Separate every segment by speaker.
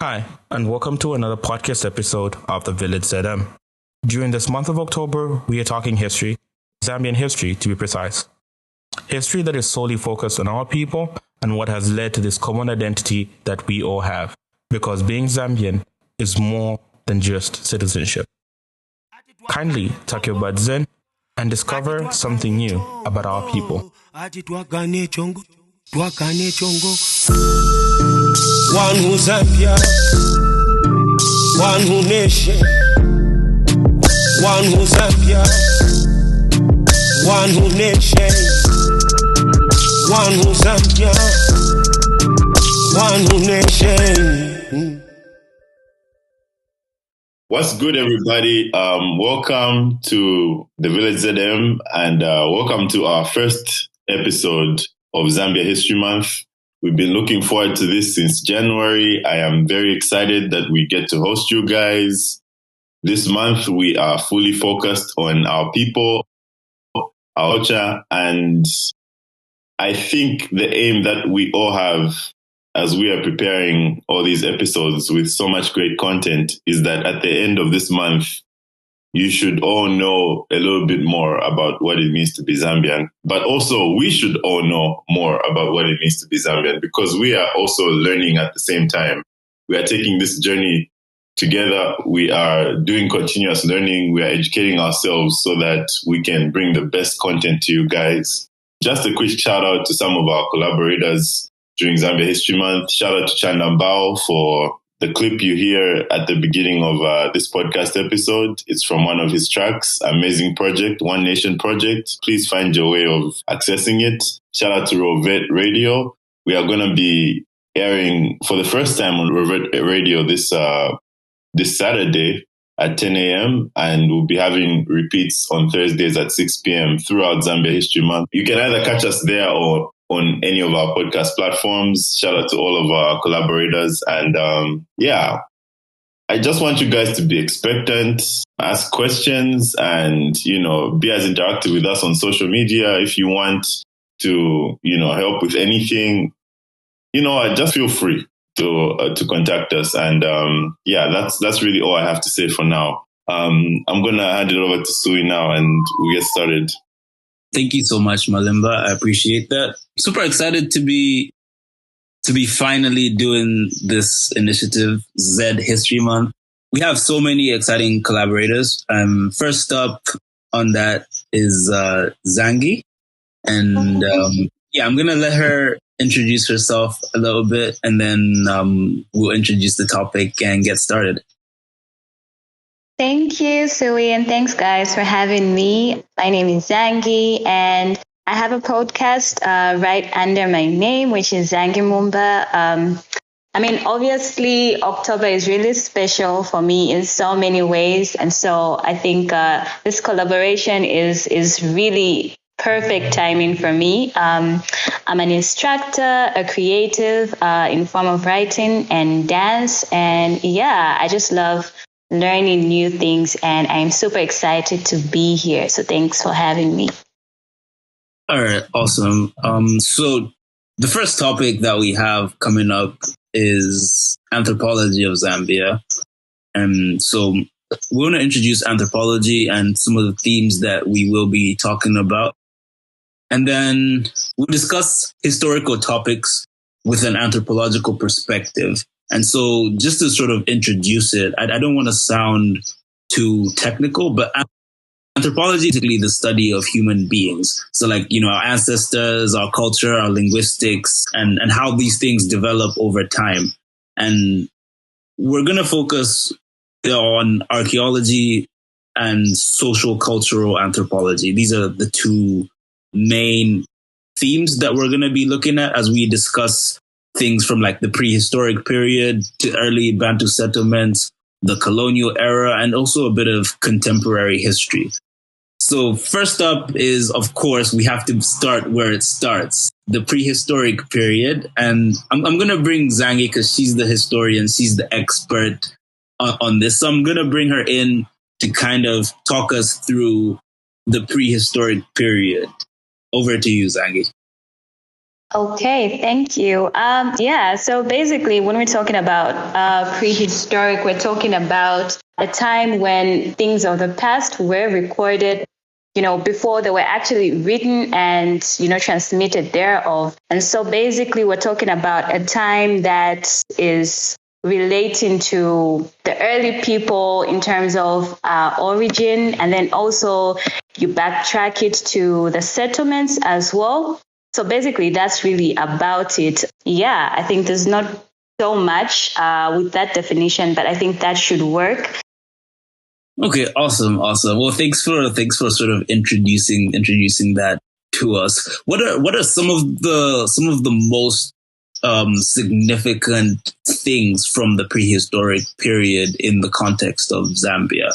Speaker 1: Hi, and welcome to another podcast episode of the Village ZM. During this month of October, we are talking history, Zambian history to be precise. History that is solely focused on our people and what has led to this common identity that we all have, because being Zambian is more than just citizenship. Kindly tuck your buds in and discover something new about our people.
Speaker 2: One who Zambia, one who nation, one who Zambia, one who nation, one who Zambia, one who nation.
Speaker 3: What's good, everybody? Welcome to the Village ZM and welcome to our first episode of Zambia History Month. We've been looking forward to this since January. I am very excited that we get to host you guys. This month, we are fully focused on our people, our culture, and I think the aim that we all have as we are preparing all these episodes with so much great content is that at the end of this month, you should all know a little bit more about what it means to be Zambian. But also, we should all know more about what it means to be Zambian because we are also learning at the same time. We are taking this journey together. We are doing continuous learning. We are educating ourselves so that we can bring the best content to you guys. Just a quick shout out to some of our collaborators during Zambia History Month. Shout out to Chandambao for the clip you hear at the beginning of this podcast episode. It's from one of his tracks, amazing project, One Nation Project. Please find your way of accessing it. Shout out to Rovet Radio. We are going to be airing for the first time on Rovet Radio this Saturday at 10 a.m. and we'll be having repeats on Thursdays at 6 p.m. throughout Zambia History Month. You can either catch us there or on any of our podcast platforms. Shout out to all of our collaborators. And I just want you guys to be expectant, ask questions, and, be as interactive with us on social media. If you want to, help with anything, just feel free to contact us. And that's really all I have to say for now. I'm going to hand it over to Suwi now and we get started.
Speaker 4: Thank you so much, Malimba. I appreciate that. Super excited to be finally doing this initiative, Z History Month. We have so many exciting collaborators. First up on that is Zangi. And I'm going to let her introduce herself a little bit and then we'll introduce the topic and get started.
Speaker 5: Thank you, Suwi, and thanks, guys, for having me. My name is Zangi, and I have a podcast right under my name, which is Zangi Mumba. Obviously, October is really special for me in so many ways, and so I think this collaboration is really perfect timing for me. I'm an instructor, a creative in form of writing and dance, and I just love learning new things, and I'm super excited to be here. So thanks for having me.
Speaker 4: All right, awesome. So the first topic that we have coming up is Anthropology of Zambia. And so we want to introduce anthropology and some of the themes that we will be talking about. And then we'll discuss historical topics with an anthropological perspective. And so just to sort of introduce it, I don't want to sound too technical, but anthropology is basically the study of human beings. So our ancestors, our culture, our linguistics, and how these things develop over time. And we're going to focus on archaeology and social cultural anthropology. These are the two main themes that we're going to be looking at as we discuss things from the Prehistoric Period to Early Bantu Settlements, the Colonial Era, and also a bit of contemporary history. So first up is, of course, we have to start where it starts, the Prehistoric Period. And I'm going to bring Zangi because she's the historian, she's the expert on this. So I'm going to bring her in to kind of talk us through the Prehistoric Period. Over to you, Zangi.
Speaker 5: Okay, thank you. So basically, when we're talking about prehistoric, we're talking about a time when things of the past were recorded, before they were actually written and, transmitted thereof. And so basically, we're talking about a time that is relating to the early people in terms of origin, and then also you backtrack it to the settlements as well. So basically, that's really about it. Yeah, I think there's not so much with that definition, but I think that should work.
Speaker 4: Okay, awesome. Well, thanks for sort of introducing that to us. What are some of the most significant things from the prehistoric period in the context of Zambia?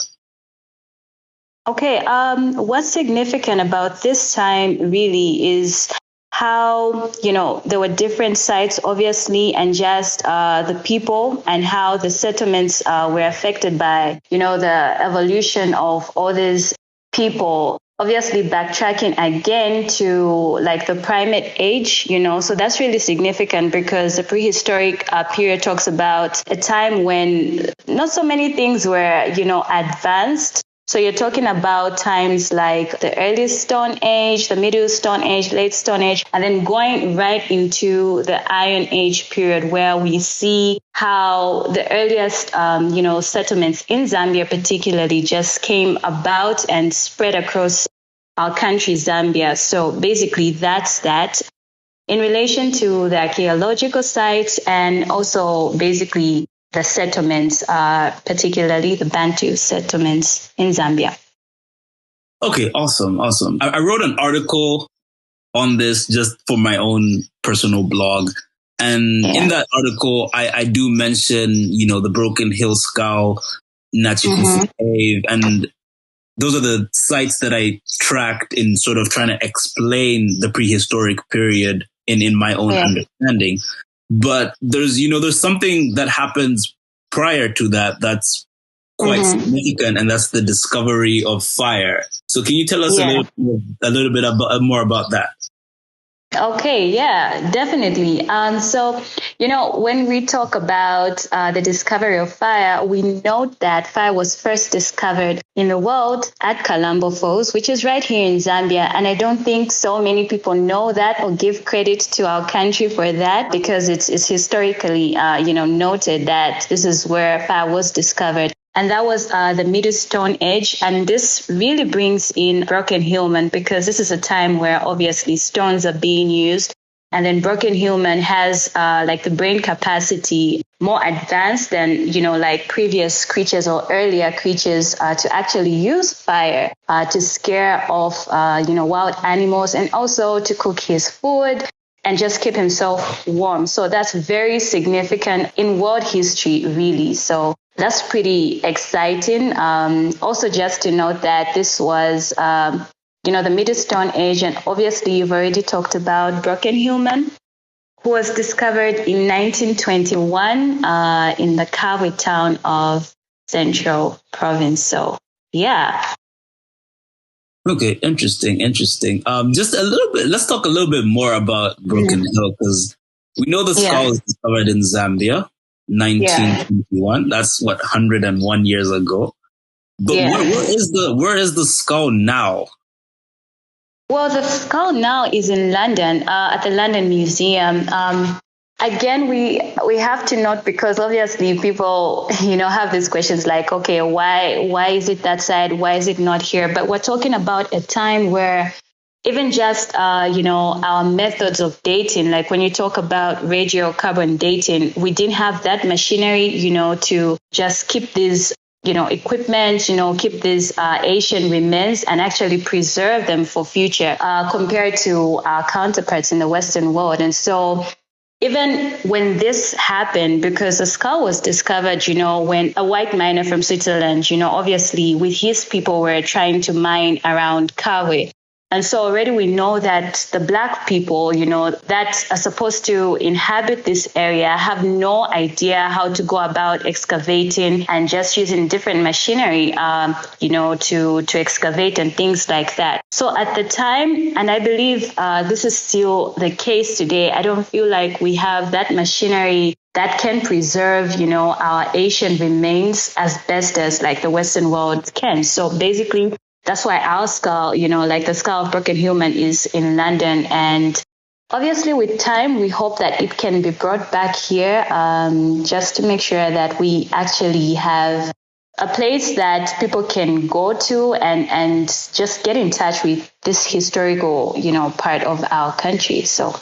Speaker 5: Okay, what's significant about this time really is how, there were different sites, obviously, and just the people and how the settlements were affected by, the evolution of all these people. Obviously, backtracking again to like the primate age, so that's really significant because the prehistoric period talks about a time when not so many things were, advanced. So you're talking about times like the early Stone Age, the Middle Stone Age, late Stone Age, and then going right into the Iron Age period where we see how the earliest, settlements in Zambia particularly just came about and spread across our country, Zambia. So basically that's that. In relation to the archaeological sites and also basically the settlements, particularly the Bantu settlements in Zambia.
Speaker 4: Okay, awesome. I wrote an article on this just for my own personal blog. And in that article, I do mention, the Broken Hill Skull, Nachikusi Cave, and those are the sites that I tracked in sort of trying to explain the prehistoric period in my own understanding. But there's something that happens prior to that that's quite significant, and that's the discovery of fire. So can you tell us a little bit more about that?
Speaker 5: Okay, yeah, definitely. So, when we talk about the discovery of fire, we note that fire was first discovered in the world at Kalambo Falls, which is right here in Zambia. And I don't think so many people know that or give credit to our country for that because it's historically, noted that this is where fire was discovered. And that was the Middle Stone Age. And this really brings in Broken Hillman because this is a time where obviously stones are being used. And then Broken Hillman has like the brain capacity more advanced than, like previous creatures or earlier creatures to actually use fire to scare off, wild animals and also to cook his food and just keep himself warm. So that's very significant in world history, really. So that's pretty exciting. Also, just to note that this was, the Middle Stone Age, and obviously you've already talked about Broken Hillman, who was discovered in 1921 in the Kawe town of Central Province. So, yeah.
Speaker 4: Okay, interesting. Just a little bit. Let's talk a little bit more about Broken Hill because we know the skull was discovered in Zambia. 1921. That's 101 years ago. But where is the skull now?
Speaker 5: Well, the skull now is in London, at the London Museum. Again, we have to note because obviously people, have these questions like, okay, why is it that side? Why is it not here? But we're talking about a time where even just, our methods of dating, like when you talk about radiocarbon dating, we didn't have that machinery, to just keep these, equipment, keep these Asian remains and actually preserve them for future compared to our counterparts in the Western world. And so even when this happened, because the skull was discovered, when a white miner from Switzerland, obviously with his people were trying to mine around Kawe. And so already we know that the Black people, that are supposed to inhabit this area have no idea how to go about excavating and just using different machinery, to excavate and things like that. So at the time, and I believe this is still the case today, I don't feel like we have that machinery that can preserve, our ancient remains as best as like the Western world can. So basically, that's why our skull, like the skull of Broken Human is in London. And obviously with time, we hope that it can be brought back here, just to make sure that we actually have a place that people can go to and just get in touch with this historical, part of our country. So.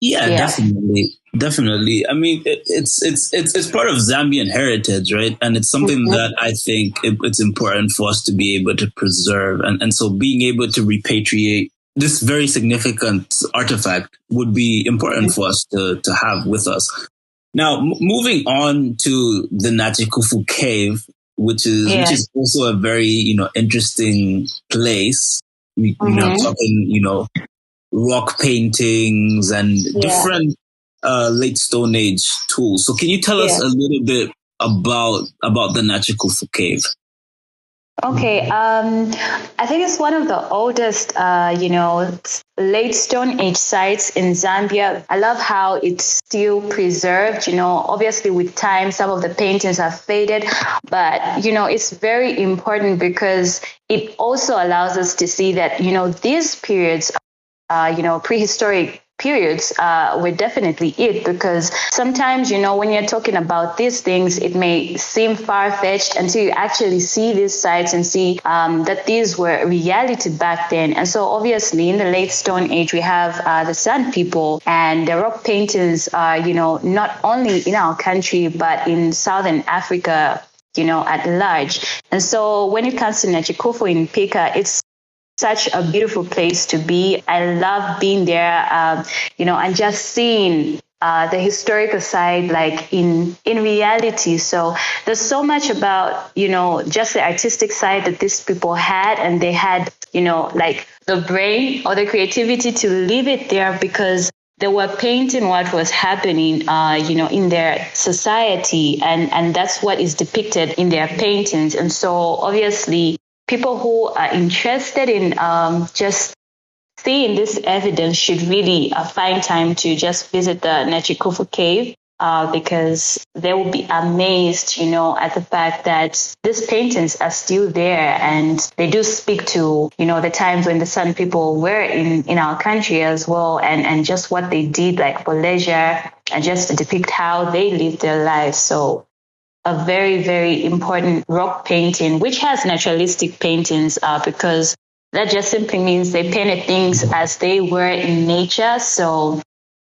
Speaker 4: Yeah, definitely. I mean, it's part of Zambian heritage, right? And it's something that I think it's important for us to be able to preserve. And so being able to repatriate this very significant artifact would be important for us to have with us. Now, moving on to the Nachikufu cave, which is also a very, interesting place. We talking, rock paintings and different late Stone Age tools. So can you tell us a little bit about the Nachikufu cave?
Speaker 5: Okay, I think it's one of the oldest, late Stone Age sites in Zambia. I love how it's still preserved. Obviously with time, some of the paintings have faded, but, it's very important because it also allows us to see that, these periods, prehistoric periods were definitely it, because sometimes, when you're talking about these things, it may seem far-fetched until you actually see these sites and see that these were reality back then. And so obviously in the late Stone Age, we have the Sand People, and the rock paintings are, not only in our country, but in Southern Africa, at large. And so when it comes to Nachikufu in Pika, it's such a beautiful place to be. I love being there, and just seeing the historical side, like in reality. So there's so much about, just the artistic side that these people had, and they had, like the brain or the creativity to leave it there because they were painting what was happening, in their society, and that's what is depicted in their paintings. And so obviously, people who are interested in just seeing this evidence should really find time to just visit the Nachikufu cave, because they will be amazed, at the fact that these paintings are still there, and they do speak to, the times when the San People were in our country as well, and just what they did, like for leisure, and just to depict how they lived their lives. So a very, very important rock painting, which has naturalistic paintings, because that just simply means they painted things as they were in nature. So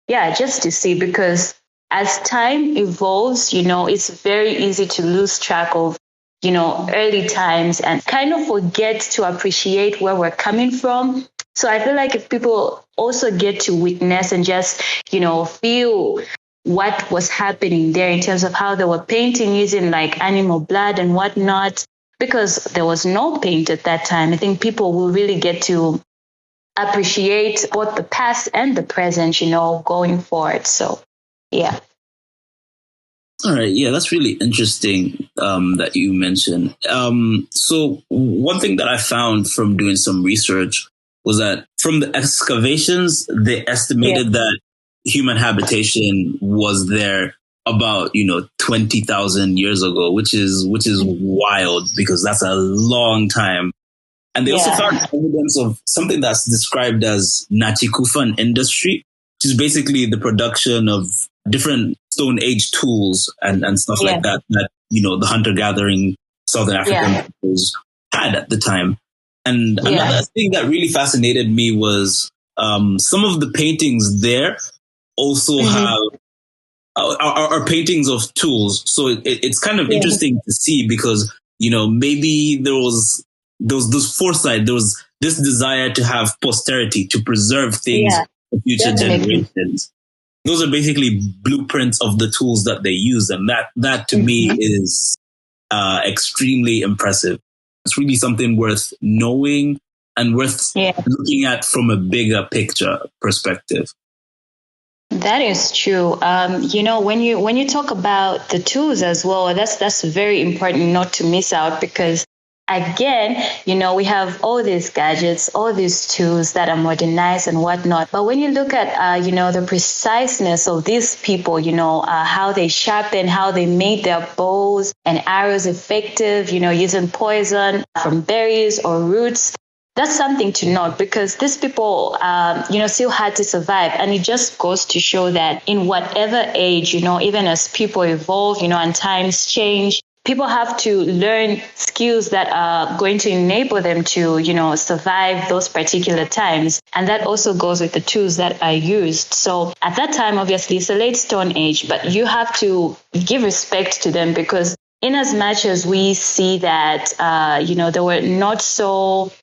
Speaker 5: yeah, just to see, because as time evolves, it's very easy to lose track of, early times and kind of forget to appreciate where we're coming from. So I feel like if people also get to witness and just, feel what was happening there in terms of how they were painting using like animal blood and whatnot, because there was no paint at that time. I think people will really get to appreciate both the past and the present, going forward. So, yeah.
Speaker 4: All right. Yeah, that's really interesting that you mentioned. So one thing that I found from doing some research was that from the excavations, they estimated that human habitation was there about 20,000 years ago, which is wild, because that's a long time. And they also found evidence of something that's described as Nachikufan industry, which is basically the production of different Stone Age tools and stuff like that the hunter-gathering Southern African peoples had at the time. And another thing that really fascinated me was some of the paintings there also have are paintings of tools. So it's kind of interesting to see, because maybe there was this foresight, there was this desire to have posterity, to preserve things for future generations. Those are basically blueprints of the tools that they use, and that to me is extremely impressive. It's really something worth knowing and worth looking at from a bigger picture perspective.
Speaker 5: That is true. When you talk about the tools as well, that's very important not to miss out, because again, we have all these gadgets, all these tools that are modernized and whatnot. But when you look at, the preciseness of these people, how they sharpen, how they made their bows and arrows effective, using poison from berries or roots. That's something to note, because these people, still had to survive. And it just goes to show that in whatever age, even as people evolve, and times change, people have to learn skills that are going to enable them to, survive those particular times. And that also goes with the tools that are used. So at that time, obviously, it's a late Stone Age, but you have to give respect to them, because in as much as we see that, they were not so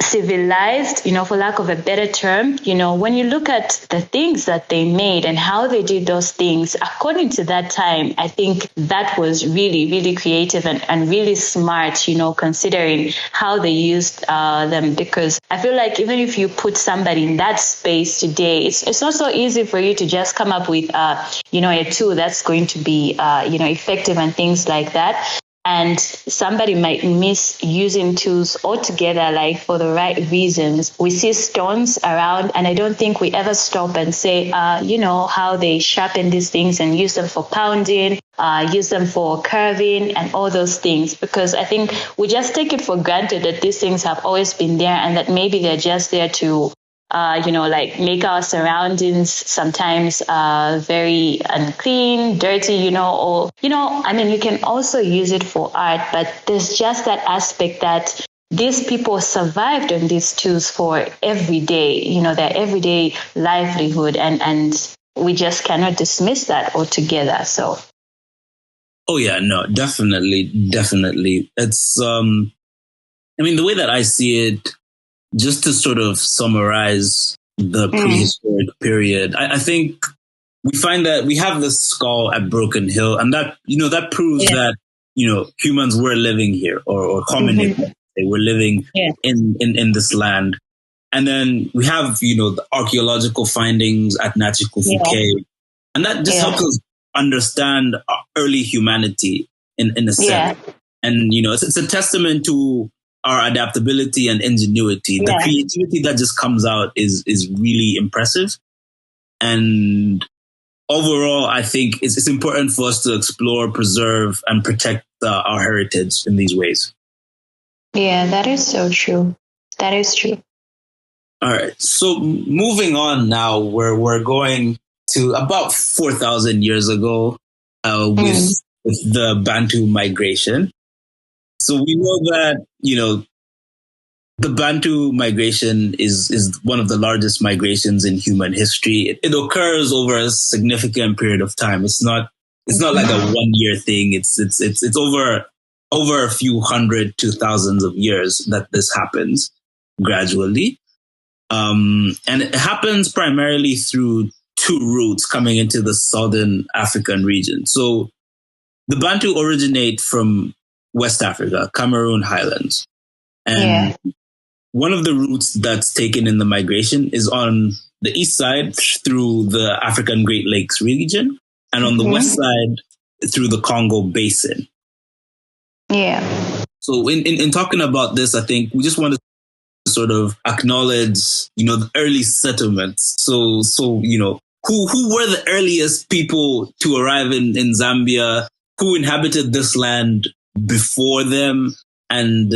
Speaker 5: civilized, for lack of a better term, when you look at the things that they made and how they did those things, according to that time, I think that was really, really creative and really smart, considering how they used them. Because I feel like even if you put somebody in that space today, it's not so easy for you to just come up with, a tool that's going to be, effective and things like that. And somebody might miss using tools altogether, like for the right reasons. We see stones around, and I don't think we ever stop and say, how they sharpen these things and use them for pounding, use them for carving and all those things. Because I think we just take it for granted that these things have always been there, and that maybe they're just there to make our surroundings sometimes very unclean, dirty, or, you can also use it for art, but there's just that aspect that these people survived on these tools for every day, their everyday livelihood, and we just cannot dismiss that altogether. So.
Speaker 4: Oh yeah, no, definitely. It's, the way that I see it, just to sort of summarize the prehistoric period, I think we find that we have this skull at Broken Hill, and that, that proves that, humans were living here, or hominids, they were living in this land. And then we have, the archaeological findings at Nachikufu Cave, and that just helps us understand early humanity in a sense. And, it's a testament to our adaptability and ingenuity. The creativity that just comes out is really impressive. And overall, I think it's important for us to explore, preserve, and protect our heritage in these ways.
Speaker 5: Yeah, that is so true. That is true.
Speaker 4: All right. So moving on now, we're going to about 4,000 years ago with the Bantu migration. So we know that, the Bantu migration is one of the largest migrations in human history. It occurs over a significant period of time. It's not like a 1 year thing. It's over a few hundred to thousands of years that this happens gradually. And it happens primarily through two routes coming into the southern African region. So the Bantu originate from West Africa, Cameroon Highlands. And one of the routes that's taken in the migration is on the east side through the African Great Lakes region, and on the west side through the Congo Basin.
Speaker 5: Yeah.
Speaker 4: So in talking about this, I think we just want to sort of acknowledge, the early settlements. So who were the earliest people to arrive in Zambia? Who inhabited this land before them? And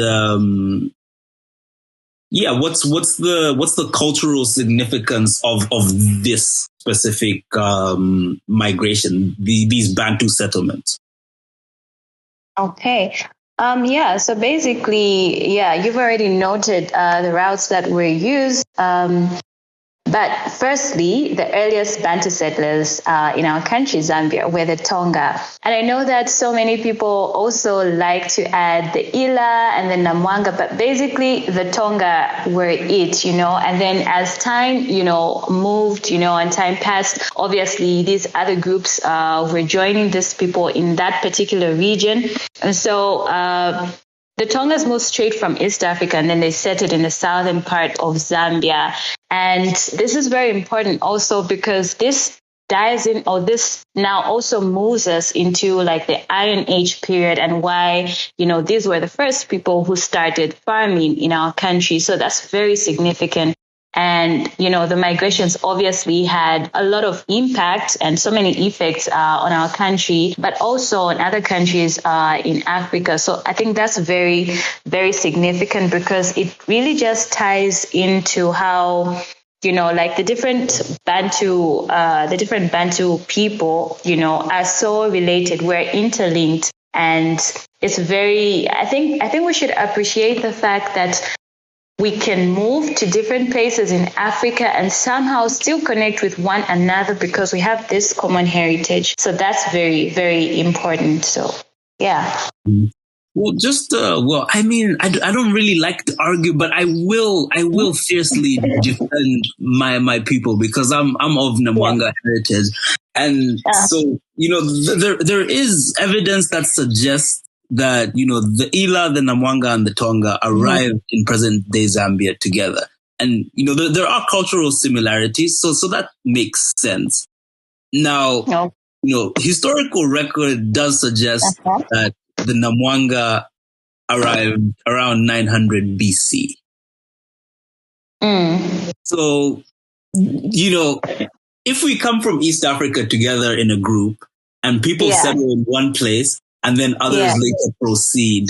Speaker 4: what's the cultural significance of this specific migration, these Bantu settlements?
Speaker 5: Okay. So basically, you've already noted the routes that were used. But firstly, the earliest Bantu settlers in our country, Zambia, were the Tonga. And I know that so many people also like to add the Ila and the Namwanga, but basically the Tonga were it, and then as time, moved, and time passed, obviously these other groups were joining these people in that particular region. And so the Tongas moved straight from East Africa and then they settled in the southern part of Zambia. And this is very important also because this dives in, or this now also moves us into like the Iron Age period and why, these were the first people who started farming in our country. So that's very significant. And, the migrations obviously had a lot of impact and so many effects on our country, but also on other countries in Africa. So I think that's very, very significant because it really just ties into how, like the different Bantu people, are so related. We're interlinked. And it's very, I think we should appreciate the fact that we can move to different places in Africa and somehow still connect with one another because we have this common heritage. So that's very, very important. So, yeah.
Speaker 4: Well, I don't really like to argue, but I will fiercely defend my people because I'm of Namwanga heritage. And so, there is evidence that suggests that, the Ila, the Namwanga, and the Tonga arrived in present-day Zambia together. And, there are cultural similarities, so that makes sense. Now, historical record does suggest that the Namwanga arrived around 900 BC. So, if we come from East Africa together in a group and people settle in one place, and then others later proceed,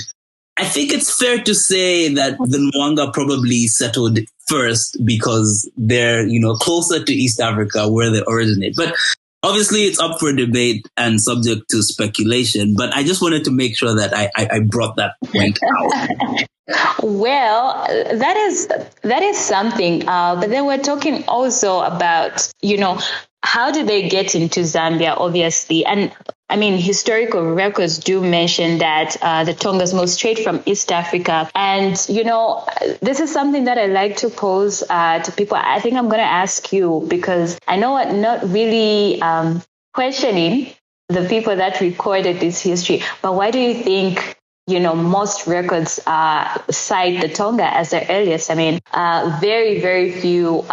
Speaker 4: I think it's fair to say that the Mwanga probably settled first because they're, closer to East Africa where they originate. But obviously it's up for debate and subject to speculation. But I just wanted to make sure that I brought that point out.
Speaker 5: Well, that is something. But then we're talking also about, how did they get into Zambia, obviously? And I mean, historical records do mention that the Tongas moved straight from East Africa. And, this is something that I like to pose to people. I think I'm going to ask you because I know I'm not really questioning the people that recorded this history. But why do you think, most records cite the Tonga as the earliest? I mean, very, very few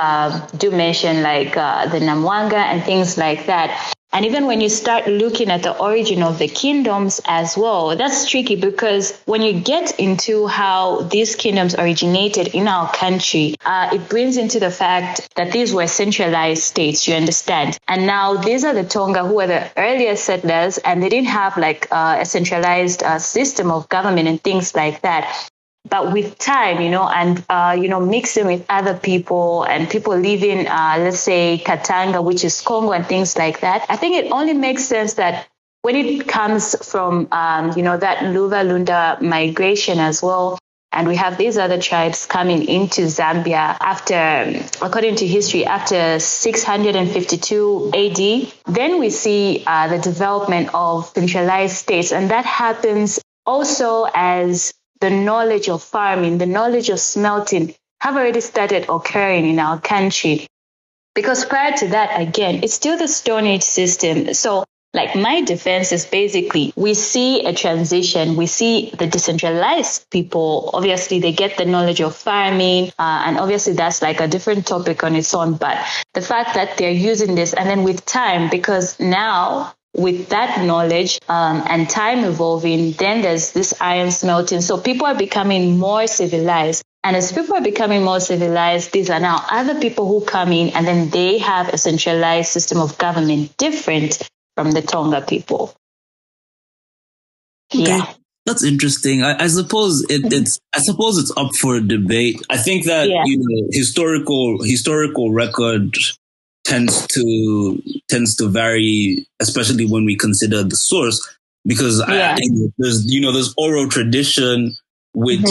Speaker 5: do mention like the Namwanga and things like that. And even when you start looking at the origin of the kingdoms as well, that's tricky because when you get into how these kingdoms originated in our country, it brings into the fact that these were centralized states, you understand? And now these are the Tonga who were the earliest settlers and they didn't have like a centralized system of government and things like that. But with time, and, mixing with other people and people living, let's say, Katanga, which is Congo and things like that, I think it only makes sense that when it comes from, that Luva Lunda migration as well, and we have these other tribes coming into Zambia after, according to history, after 652 AD, then we see the development of centralized states. And that happens also as the knowledge of farming, the knowledge of smelting have already started occurring in our country. Because prior to that, again, it's still the Stone Age system. So like my defense is basically we see a transition. We see the decentralized people. Obviously, they get the knowledge of farming. And obviously, that's like a different topic on its own. But the fact that they're using this and then with time, because now with that knowledge and time evolving, then there's this iron smelting. So people are becoming more civilized. And as people are becoming more civilized, these are now other people who come in and then they have a centralized system of government different from the Tonga people.
Speaker 4: Okay.
Speaker 5: Yeah.
Speaker 4: That's interesting. I suppose it's up for debate. I think that historical record tends to vary, especially when we consider the source, because I think there's oral tradition which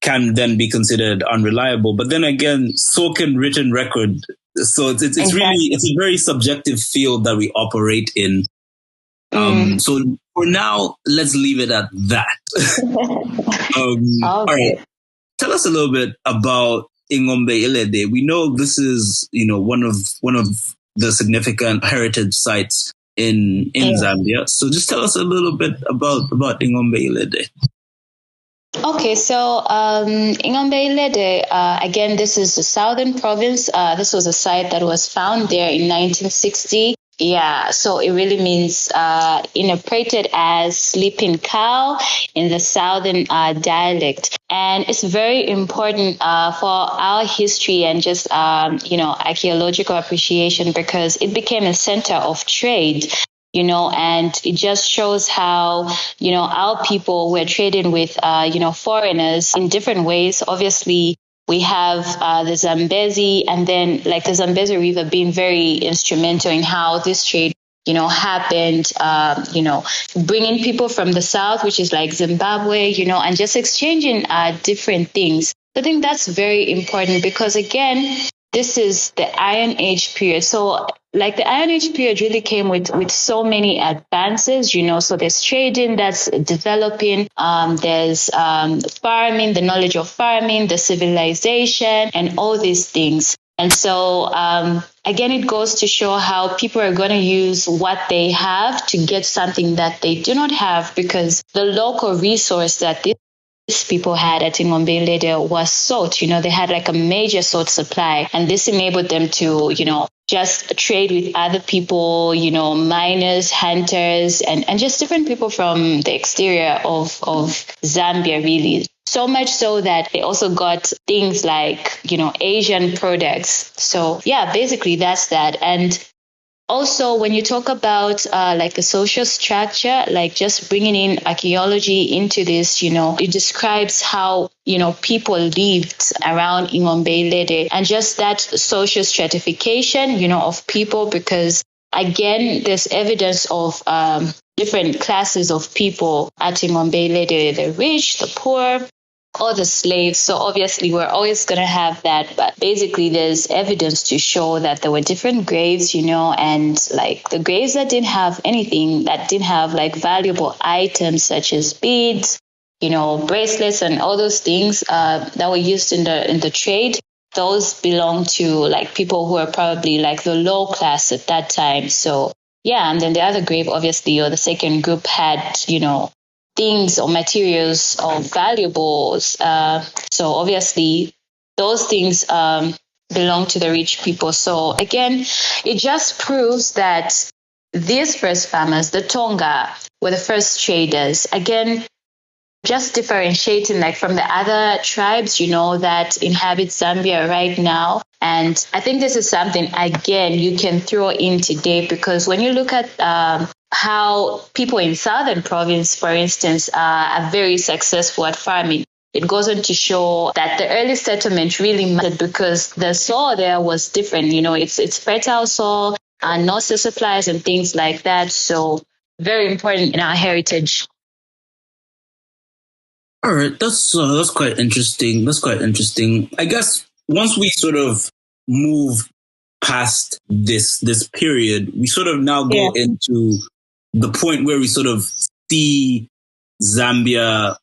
Speaker 4: can then be considered unreliable, but then again, so can written record. So it's really a very subjective field that we operate in. So for now, let's leave it at that. All right. Tell us a little bit about Ingombe Ilede. We know this is, one of the significant heritage sites in Zambia. So just tell us a little bit about Ingombe Ilede.
Speaker 5: Okay, so Ingombelede, again, this is the southern province. This was a site that was found there in 1960. Yeah, so it really means interpreted as sleeping cow in the southern dialect. And it's very important for our history and just, archaeological appreciation because it became a center of trade. And it just shows how, our people were trading with, foreigners in different ways. Obviously, we have the Zambezi and then like the Zambezi River being very instrumental in how this trade, happened, bringing people from the south, which is like Zimbabwe, and just exchanging different things. I think that's very important because, again, this is the Iron Age period. So like the Iron Age period really came with so many advances, so there's trading that's developing, there's farming, the knowledge of farming, the civilization, and all these things. And so, again, it goes to show how people are going to use what they have to get something that they do not have because the local resource that these people had at Ingombelede was salt. They had like a major salt supply, and this enabled them to, just trade with other people, miners, hunters, and just different people from the exterior of Zambia, really. So much so that they also got things like, Asian products. So yeah, basically that's that. And also, when you talk about like the social structure, like just bringing in archaeology into this, it describes how, people lived around Ingombelede and just that social stratification, of people, because again, there's evidence of different classes of people at Ingombelede, the rich, the poor, or the slaves. So obviously we're always going to have that. But basically there's evidence to show that there were different graves, and like the graves that didn't have anything, that didn't have like valuable items such as beads, bracelets and all those things that were used in the trade. Those belong to like people who are probably like the low class at that time. So yeah, and then the other grave, obviously, or the second group had, things or materials or valuables. So obviously those things belong to the rich people. So again, it just proves that these first farmers, the Tonga, were the first traders. Again, just differentiating like from the other tribes, that inhabit Zambia right now. And I think this is something, again, you can throw in today because when you look at how people in Southern Province, for instance, are very successful at farming, it goes on to show that the early settlement really mattered because the soil there was different. It's fertile soil, no supplies and things like that. So very important in our heritage.
Speaker 4: All right, that's quite interesting. That's quite interesting. I guess once we sort of move past this period, we sort of now go into the point where we sort of see Zambia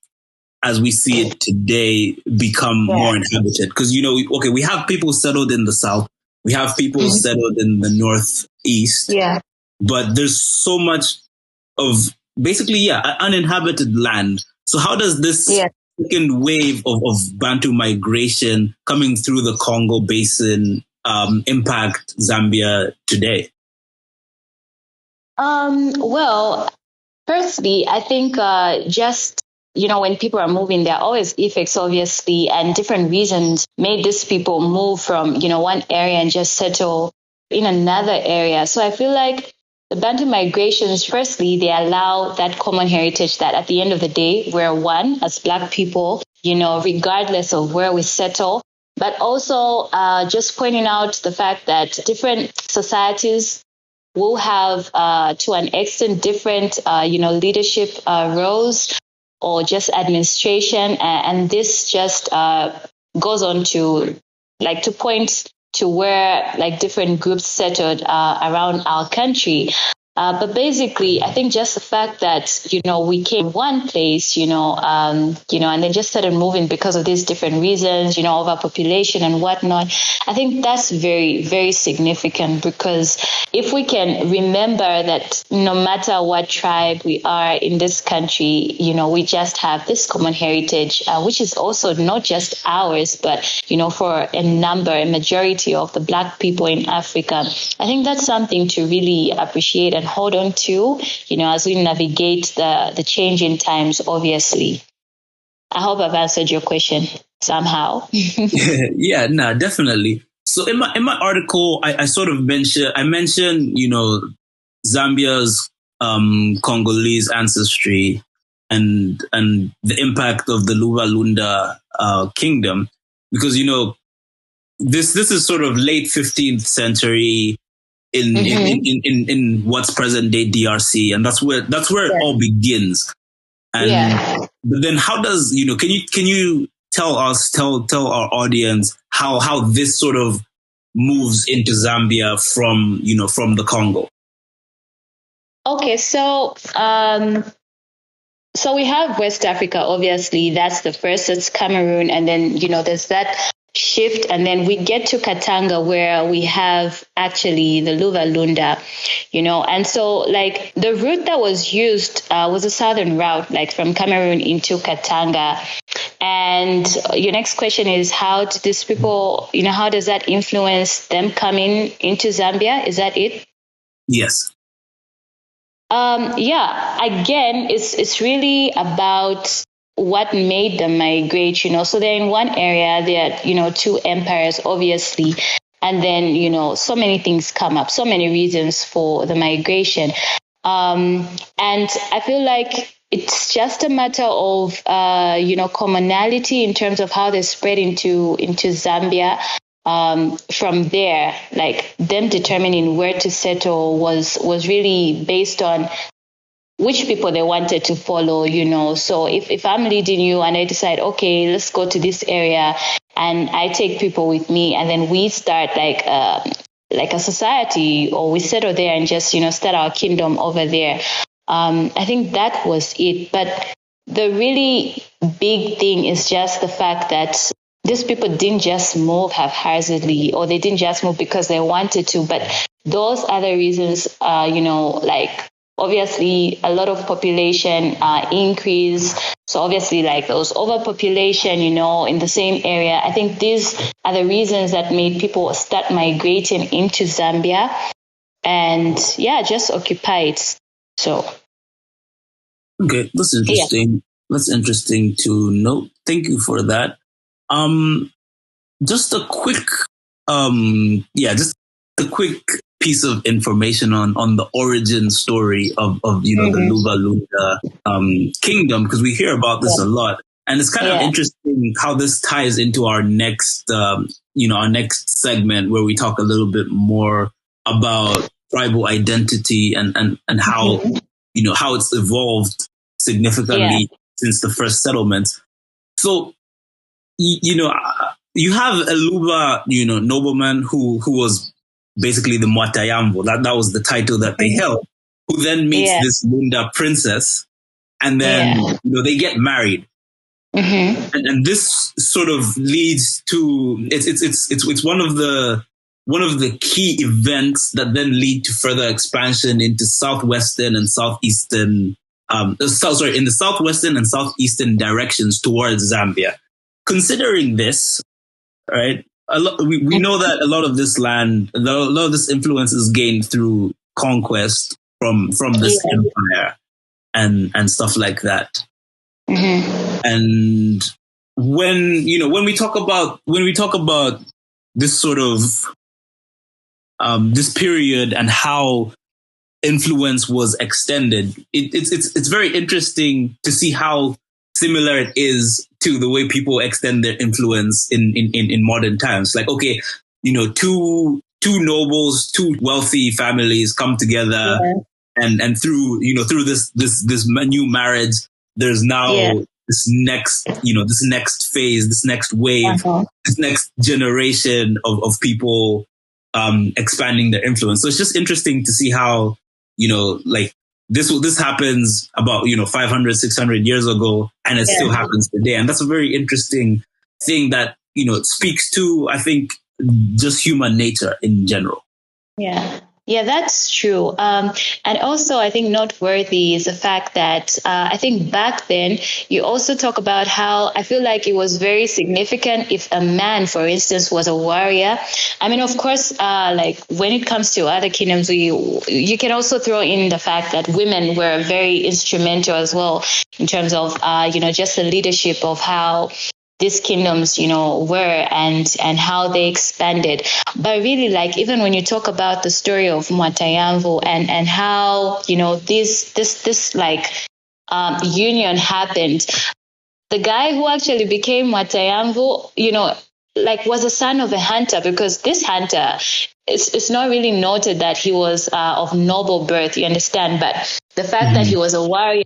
Speaker 4: as we see it today become more inhabited. Because, we have people settled in the south, we have people settled in the northeast, but there's so much of basically, uninhabited land. So how does this second wave of Bantu migration coming through the Congo Basin impact Zambia today?
Speaker 5: Well, firstly, I think just, when people are moving, there are always effects, obviously, and different reasons made these people move from, one area and just settle in another area. So I feel like the Bantu migrations, firstly, they allow that common heritage that at the end of the day, we're one as Black people, regardless of where we settle. But also just pointing out the fact that different societies will have, to an extent, different, leadership roles or just administration. And this just goes on to point to where like different groups settled around our country. But basically, I think just the fact that, we came one place, and then just started moving because of these different reasons, overpopulation and whatnot. I think that's very, very significant, because if we can remember that no matter what tribe we are in this country, we just have this common heritage, which is also not just ours, but, for a majority of the Black people in Africa. I think that's something to really appreciate and hold on to, as we navigate the changing times, obviously. I hope I've answered your question somehow.
Speaker 4: Yeah, no, definitely. So in my article, I sort of mentioned, Zambia's Congolese ancestry and the impact of the Luva Lunda kingdom, because this is sort of late 15th century in what's present day DRC, and that's where it all begins. And but then how does can you tell our audience how this sort of moves into Zambia from the Congo?
Speaker 5: Okay, so we have West Africa, obviously. That's the first. It's Cameroon, and then there's that shift, and then we get to Katanga, where we have actually the Luva Lunda, and so like the route that was used was a southern route, like from Cameroon into Katanga. And your next question is, how do these people, how does that influence them coming into Zambia? Is that it?
Speaker 4: Yes.
Speaker 5: Again, it's really about what made them migrate, So they're in one area, they're, two empires, obviously. And then, so many things come up, so many reasons for the migration. And I feel like it's just a matter of, commonality in terms of how they spread into Zambia. From there, like them determining where to settle was really based on which people they wanted to follow, So if I'm leading you and I decide, okay, let's go to this area, and I take people with me, and then we start like a society, or we settle there and just, start our kingdom over there. I think that was it. But the really big thing is just the fact that these people didn't just move haphazardly, or they didn't just move because they wanted to, but those other reasons, like obviously a lot of population increase. So obviously like those overpopulation, in the same area. I think these are the reasons that made people start migrating into Zambia and just occupy it. So.
Speaker 4: Okay, that's interesting. Yeah. That's interesting to note. Thank you for that. Just a quick, piece of information on the origin story of the Luva Lunda kingdom, because we hear about this a lot, and it's kind of interesting how this ties into our next segment, where we talk a little bit more about tribal identity and how how it's evolved significantly since the first settlements. So. You have a Luva, nobleman who was basically the Mwatayambo. That was the title that they held, who then meets this Lunda princess, and then, they get married. Mm-hmm. And this sort of leads to, it's one of the key events that then lead to further expansion into southwestern and southeastern, in the southwestern and southeastern directions towards Zambia. Considering this, right, we know that a lot of this land, a lot of this influence is gained through conquest from this empire and stuff like that. Mm-hmm. And when we talk about this sort of this period and how influence was extended, it's very interesting to see how similar it is to the way people extend their influence in modern times. Like, okay, two nobles, two wealthy families come together, and through this new marriage, there's now this next phase, this next wave, this next generation of people expanding their influence. So it's just interesting to see how like this happens about, 500, 600 years ago, and it still happens today. And that's a very interesting thing that, it speaks to, I think, just human nature in general.
Speaker 5: Yeah. Yeah, that's true. And also, I think noteworthy is the fact that I think back then you also talk about how I feel like it was very significant if a man, for instance, was a warrior. I mean, of course, like when it comes to other kingdoms, you can also throw in the fact that women were very instrumental as well in terms of, just the leadership of how these kingdoms, were and how they expanded. But really, like, even when you talk about the story of Mwatayamvu and how, this union happened, the guy who actually became Mwatayamvu, like was a son of a hunter, because this hunter, it's not really noted that he was of noble birth, you understand? But the fact that he was a warrior,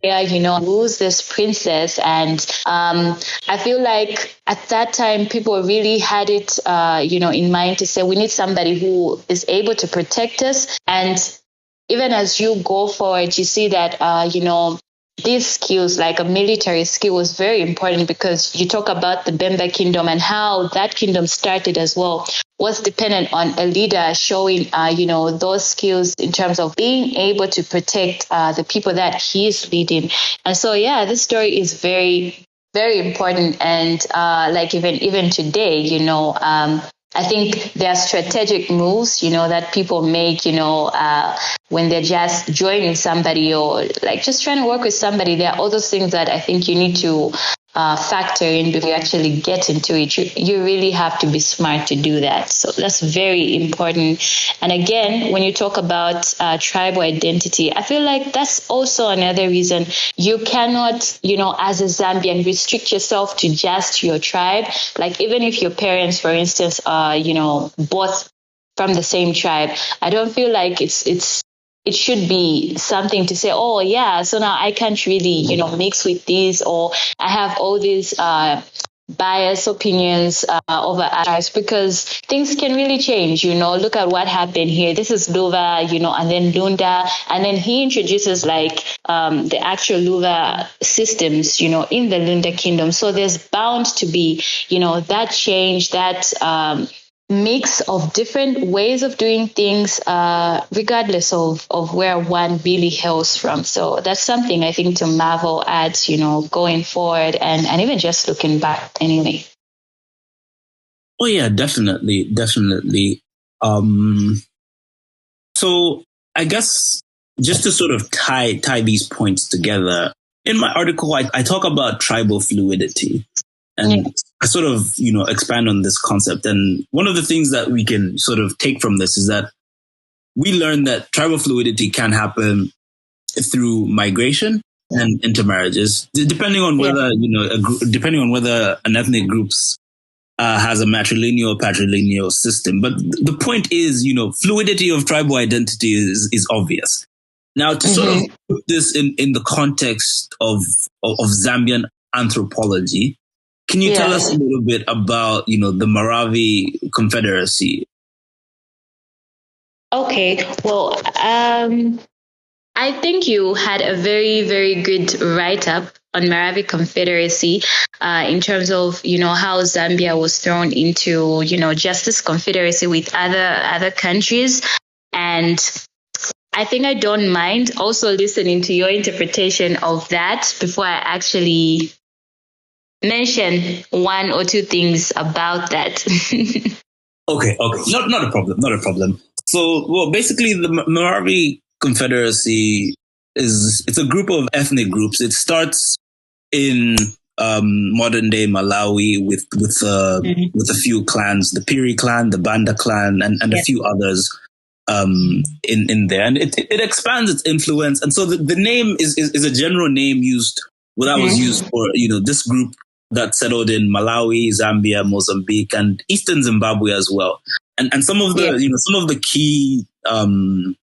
Speaker 5: rules this princess. And I feel like at that time, people really had it, in mind to say, we need somebody who is able to protect us. And even as you go forward, you see that, these skills, like a military skill, was very important, because you talk about the Bemba kingdom and how that kingdom started as well, was dependent on a leader showing, those skills in terms of being able to protect the people that he's leading. And so, yeah, this story is very, very important. And like even today, I think there are strategic moves, that people make, when they're just joining somebody or like just trying to work with somebody. There are all those things that I think you need to factor in before you actually get into it. You really have to be smart to do that. So that's very important. And again, when you talk about tribal identity, I feel like that's also another reason you cannot, as a Zambian, restrict yourself to just your tribe. Like even if your parents, for instance, are, both from the same tribe, I don't feel like it should be something to say, oh, yeah, so now I can't really, mix with these, or I have all these biased opinions over others, because things can really change. Look at what happened here. This is Luva, and then Lunda, and then he introduces like the actual Luva systems, in the Lunda kingdom. So there's bound to be, that change, that mix of different ways of doing things, regardless of where one really hails from. So that's something I think to marvel at, going forward and even just looking back anyway.
Speaker 4: Oh yeah, definitely. So I guess just to sort of tie these points together, in my article, I talk about tribal fluidity. And I sort of, expand on this concept. And one of the things that we can sort of take from this is that we learn that tribal fluidity can happen through migration and intermarriages, depending on whether, depending on whether an ethnic group has a matrilineal or patrilineal system. But the point is, fluidity of tribal identity is obvious. Now, to sort of put this in the context of Zambian anthropology, can you tell us a little bit about, the Maravi Confederacy?
Speaker 5: Okay, well, I think you had a very, very good write-up on Maravi Confederacy in terms of, how Zambia was thrown into, just this confederacy with other countries. And I think I don't mind also listening to your interpretation of that before I actually mention one or two things about that.
Speaker 4: Okay. Not a problem. So, well, basically the Maravi Confederacy it's a group of ethnic groups. It starts in modern day Malawi with a few clans, the Piri clan, the Banda clan, and a few others in there. And it expands its influence. And so the name is a general name used, that was used for, this group that settled in Malawi, Zambia, Mozambique, and Eastern Zimbabwe as well. And some of the, some of the key, some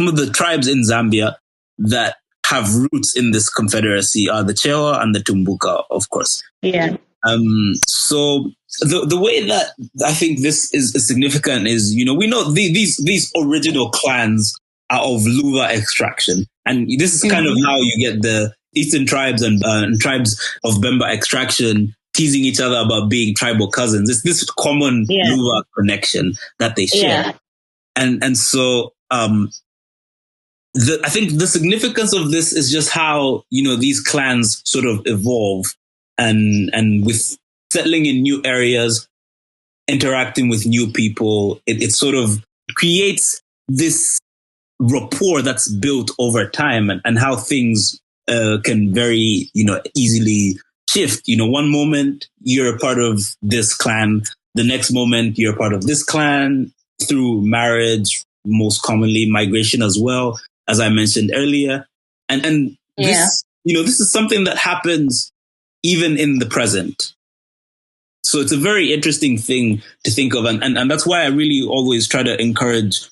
Speaker 4: of the tribes in Zambia that have roots in this confederacy are the Chewa and the Tumbuka, of course.
Speaker 5: Yeah.
Speaker 4: So the way that I think this is significant is, we know these original clans of Luva extraction. And this is kind of how you get the Eastern tribes and tribes of Bemba extraction teasing each other about being tribal cousins. It's this common Luva connection that they share. And so I think the significance of this is just how, these clans sort of evolve and with settling in new areas, interacting with new people, it sort of creates this rapport that's built over time and how things can very, easily shift. One moment you're a part of this clan, the next moment you're a part of this clan through marriage, most commonly migration as well, as I mentioned earlier. And this, this is something that happens even in the present. So it's a very interesting thing to think of. And that's why I really always try to encourage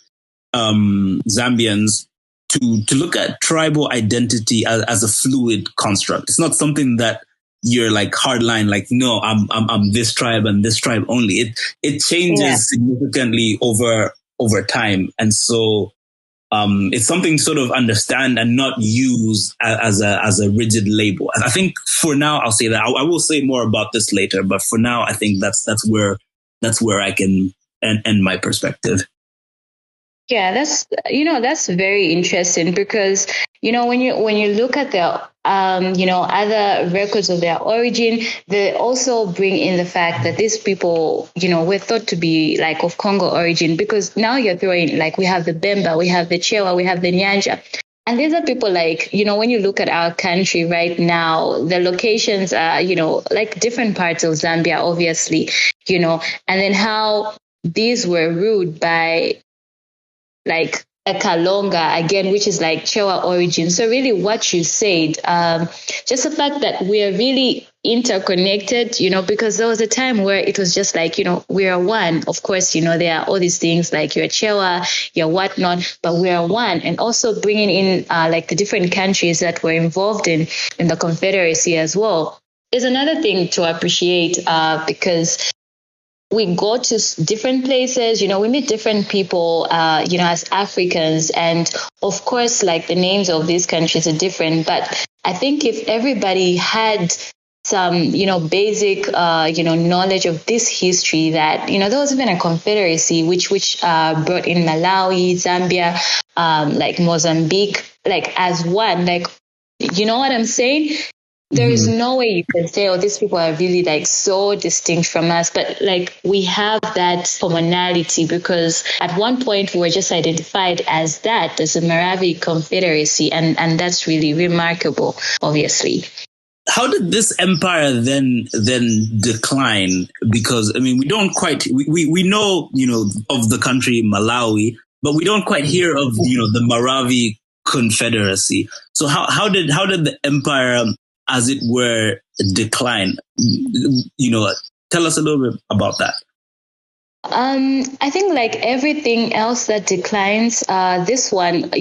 Speaker 4: Zambians to look at tribal identity as a fluid construct. It's not something that you're like hardline, like, no, I'm this tribe and this tribe only. It changes significantly over time. And so it's something to sort of understand and not use as a rigid label. I think for now, I'll say that. I will say more about this later, but for now, I think that's where I can end my perspective.
Speaker 5: Yeah, that's very interesting because, when you look at the, other records of their origin, they also bring in the fact that these people, were thought to be like of Congo origin, because now you're throwing, like, we have the Bemba, we have the Chewa, we have the Nyanja. And these are people like, when you look at our country right now, the locations are, like different parts of Zambia, obviously, and then how these were ruled by like a Kalonga, again, which is like Chewa origin. So really what you said, just the fact that we are really interconnected, because there was a time where it was just like, we are one. Of course, there are all these things like you're Chewa, you're whatnot, but we are one. And also bringing in like the different countries that were involved in the Confederacy as well is another thing to appreciate, because we go to different places, we meet different people, as Africans. And of course, like the names of these countries are different. But I think if everybody had some, basic, knowledge of this history that, there was even a confederacy which brought in Malawi, Zambia, like Mozambique, like as one, like, you know what I'm saying? There is no way you can say, oh, these people are really like so distinct from us. But like we have that commonality because at one point we were just identified as that, as a Maravi Confederacy. And that's really remarkable, obviously.
Speaker 4: How did this empire then decline? Because, I mean, we don't quite, we know, of the country Malawi, but we don't quite hear of, the Maravi Confederacy. So how did the empire, as it were, decline? Tell us a little bit about that.
Speaker 5: I think like everything else that declines, this one,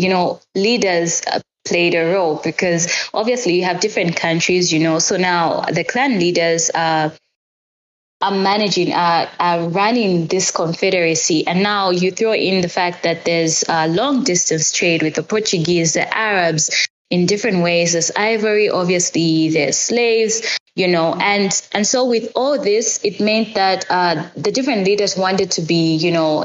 Speaker 5: leaders played a role because obviously you have different countries, so now the clan leaders are managing, are running this confederacy. And now you throw in the fact that there's long distance trade with the Portuguese, the Arabs, in different ways. There's ivory, obviously there's slaves, and so with all this, it meant that the different leaders wanted to be,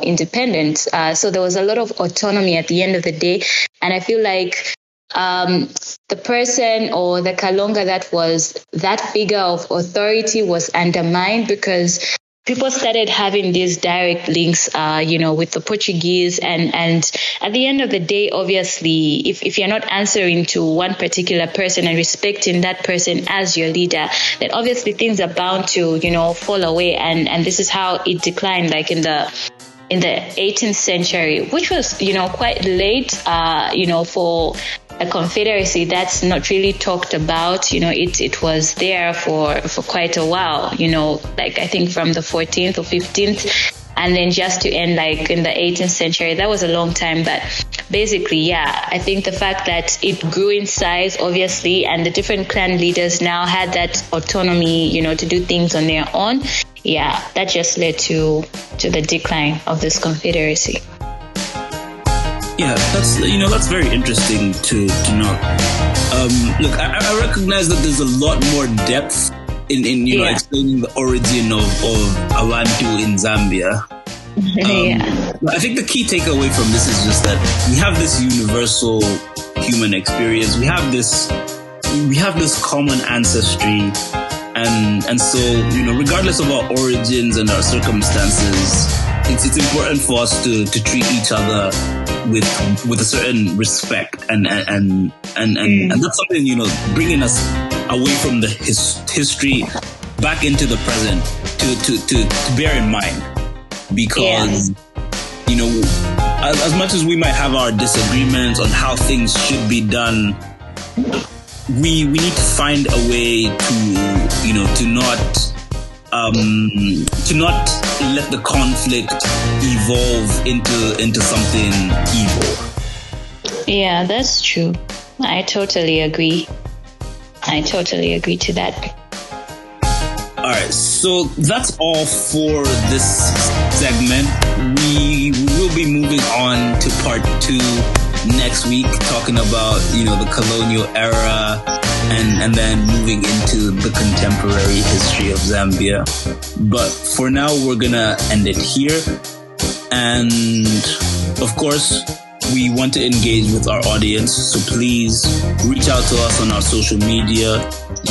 Speaker 5: independent. So there was a lot of autonomy at the end of the day. And I feel like the person or the Kalonga that was that figure of authority was undermined because people started having these direct links, with the Portuguese. And at the end of the day, obviously, if you're not answering to one particular person and respecting that person as your leader, then obviously things are bound to, fall away. And this is how it declined, like in the 18th century, which was, quite late, for a confederacy that's not really talked about. It was there for quite a while, like I think from the 14th or 15th, and then just to end like in the 18th century. That was a long time. But basically, yeah, I think the fact that it grew in size, obviously, and the different clan leaders now had that autonomy, to do things on their own. Yeah, that just led to the decline of this confederacy.
Speaker 4: Yeah, that's very interesting to know. Look, I recognize that there's a lot more depth in explaining the origin of Abantu in Zambia. I think the key takeaway from this is just that we have this universal human experience. We have this common ancestry, and so regardless of our origins and our circumstances, it's important for us to treat each other with a certain respect, and that's something bringing us away from the history back into the present to bear in mind, because as much as we might have our disagreements on how things should be done, we need to find a way to not let the conflict evolve into something evil.
Speaker 5: Yeah, that's true. I totally agree to that.
Speaker 4: All right, so that's all for this segment. We will be moving on to part 2 next week, talking about the colonial era and then moving into the contemporary history of Zambia. But for now, we're gonna end it here. And of course, we want to engage with our audience, so please reach out to us on our social media.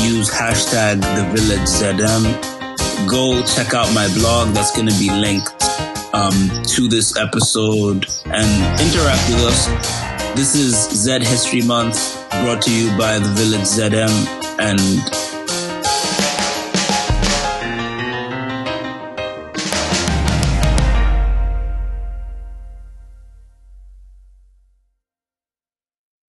Speaker 4: Use hashtag #TheVillageZM. Go check out my blog that's going to be linked to this episode, and interact with us. This is Z History Month, brought to you by The Village ZM, and